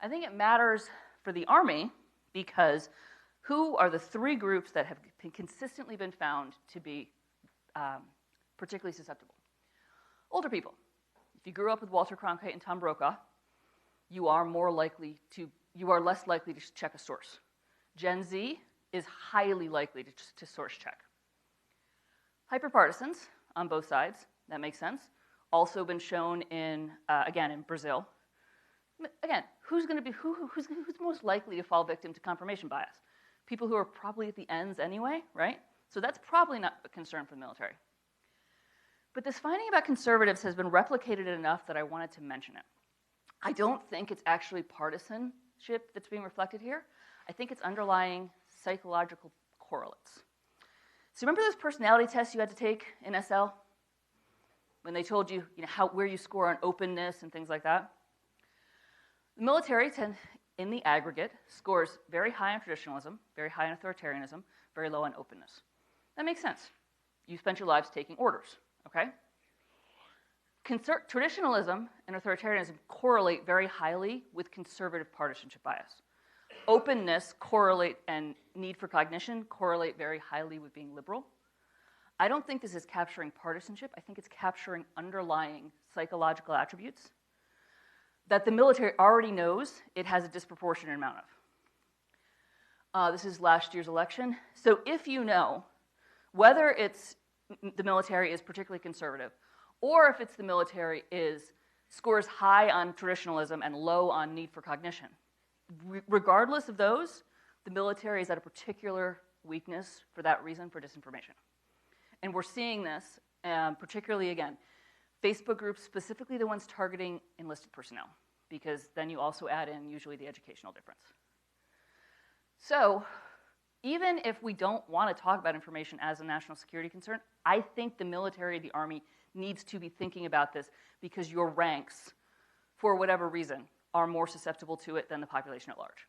I think it matters for the Army because who are the three groups that have consistently been found to be particularly susceptible? Older people. If you grew up with Walter Cronkite and Tom Brokaw, you are less likely to check a source. Gen Z is highly likely to source check. Hyperpartisans on both sides, that makes sense. Also been shown in, again, in Brazil. Again, who's most likely to fall victim to confirmation bias? People who are probably at the ends anyway, right? So that's probably not a concern for the military. But this finding about conservatives has been replicated enough that I wanted to mention it. I don't think it's actually partisanship that's being reflected here. I think it's underlying psychological correlates. So remember those personality tests you had to take in SL? When they told you, where you score on openness and things like that? The military, in the aggregate, scores very high on traditionalism, very high on authoritarianism, very low on openness. That makes sense. You spent your lives taking orders, okay? Traditionalism and authoritarianism correlate very highly with conservative partisanship bias. Openness and need for cognition correlate very highly with being liberal. I don't think this is capturing partisanship. I think it's capturing underlying psychological attributes that the military already knows it has a disproportionate amount of. This is last year's election. So if you know whether it's the military is particularly conservative or if it's the military scores high on traditionalism and low on need for cognition, regardless of those, the military is at a particular weakness for that reason, for disinformation. And we're seeing this, particularly, again, Facebook groups, specifically the ones targeting enlisted personnel, because then you also add in usually the educational difference. So even if we don't want to talk about information as a national security concern, I think the military, the Army, needs to be thinking about this because your ranks, for whatever reason, are more susceptible to it than the population at large.